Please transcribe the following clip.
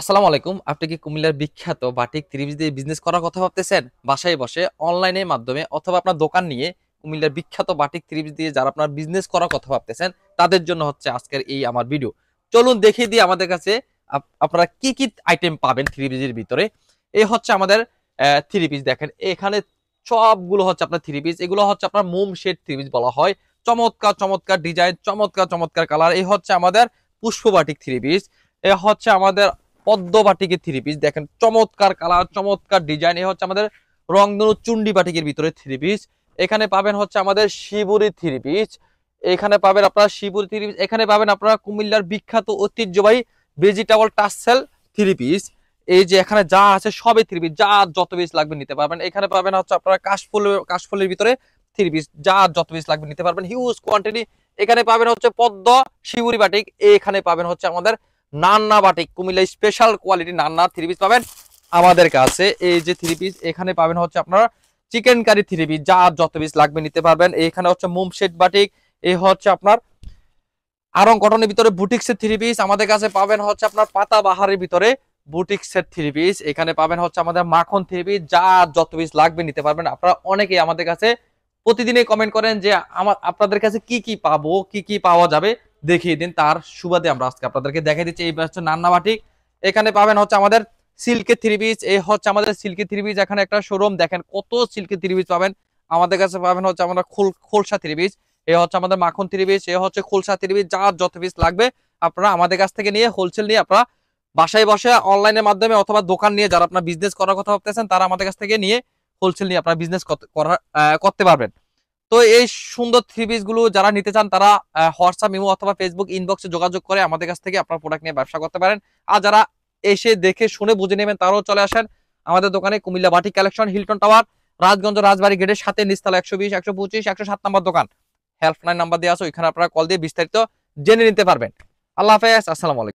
আসসালামু আলাইকুম। আপনি কি কুমিল্লার বিখ্যাত বাটিক থ্রি পিস দিয়ে বিজনেস করার কথা ভাবতেছেন? বাসায় বসে অনলাইনের মাধ্যমে অথবা আপনার দোকান নিয়ে কুমিল্লার বিখ্যাত বাটিক থ্রি পিস দিয়ে যারা আপনার বিজনেস করার কথা ভাবতেছেন তাদের জন্য হচ্ছে আজকের এই আমার ভিডিও। চলুন দেখিয়ে দিই আমাদের কাছে আপনারা কি কি আইটেম পাবেন থ্রি পিসের ভিতরে। এই হচ্ছে আমাদের থ্রি পিস। দেখেন এখানে সবগুলো হচ্ছে আপনার থ্রি পিস। এগুলো হচ্ছে আপনার মোম শেড থ্রি পিস বলা হয়। চমৎকার চমৎকার ডিজাইন, চমৎকার চমৎকার কালার। এই হচ্ছে আমাদের পুষ্প বাটিক থ্রি পিস। এ হচ্ছে আমাদের পদ্ম বাটিকের থ্রি পিস। দেখেন চমৎকার কালার, চমৎকার ডিজাইন। এই হচ্ছে আমাদের রংধনু চুন্ডি বাটিকের ভিতরে থ্রি পিস। এখানে পাবেন হচ্ছে আমাদের শিবুরি থ্রি পিস। এখানে পাবেন আপনারা শিবুরি থ্রি পিস। এখানে পাবেন আপনারা কুমিল্লার বিখ্যাত ঐতিহ্যবাহী ভেজিটেবল টাসেল থ্রি পিস। এই যে এখানে যা আছে সবই থ্রি পিস, যা যত পিস লাগবে নিতে পারবেন। এখানে পাবেন হচ্ছে আপনারা কাশফুলের ভিতরে থ্রি পিস, যা যত পিস লাগবে নিতে পারবেন, হিউজ কোয়ান্টিটি। এখানে পাবেন হচ্ছে পদ্ম শিবুরি বাটিক। এখানে পাবেন হচ্ছে আমাদের Nanna batik, Comilla special quality Nanna three piece পাবেন আমাদের কাছে। এই যে থ্রি পিস এখানে পাবেন হচ্ছে আপনারা চিকেন কারি থ্রি পিস, যা যত পিস লাগবে নিতে পারবেন। এখানে হচ্ছে মুমশেড বাটিক। এই হচ্ছে আপনার আরং কটনের ভিতরে বুটিক্সের থ্রি পিস আমাদের কাছে পাবেন হচ্ছে আপনার পাতা বাহারের ভিতরে বুটিক্সের থ্রি পিস। এখানে পাবেন হচ্ছে আমাদের মাখন থ্রি পিস, যা যত পিস লাগবে নিতে পারবেন। আপনারা অনেকেই আমাদের কাছে প্রতিদিনই কমেন্ট করেন যে আপনাদের কাছে কি কি পাবো, কি কি পাওয়া যাবে দেখিয়ে দিন। তার সুবাদে আমরা আজকে আপনাদেরকে দেখাই দিচ্ছি। এই হচ্ছে নান্না বাটিক। এখানে পাবেন হচ্ছে আমাদের সিল্কের থ্রি পিস। এই হচ্ছে আমাদের সিল্কের থ্রি পিস। এখানে একটা শোরুম, দেখেন কত সিল্কের থ্রি পিস পাবেন আমাদের কাছে। পাবেন হচ্ছে আমরা খোলসা থ্রি পিস। এ হচ্ছে আমাদের মাখন থ্রি পিস। এ হচ্ছে খোলসা থ্রি পিস। যার যত পিস লাগবে আপনারা আমাদের কাছ থেকে নিয়ে হোলসেল নিয়ে আপনারা বাসায় বসে অনলাইনের মাধ্যমে অথবা দোকান নিয়ে যারা আপনার বিজনেস করার কথা ভাবতেছেন তারা আমাদের কাছ থেকে নিয়ে হোলসেল নিয়ে আপনারা বিজনেস করতে পারবেন। তো এই সুন্দর থ্রি পিস গুলো যারা নিতে চান তারা হোয়াটসঅ্যাপ, ইমো অথবা ফেসবুক ইনবক্সে যোগাযোগ করে আমাদের কাছ থেকে আপনার প্রোডাক্ট নিয়ে ব্যবসা করতে পারেন। আর যারা এসে দেখে শুনে বুঝে নেবেন তারাও চলে আসেন আমাদের দোকানে। Comilla batik collection, Hilton tower, Rajganj Rajbari গেটের সাথে নিচতলা 120, 125, 107 নম্বর দোকান। হেল্পলাইন নাম্বার দেওয়া আছে, ওইখানে আপনারা কল দিয়ে বিস্তারিত জেনে নিতে পারবেন। আল্লাহ হাফেজ, আসসালামু আলাইকুম।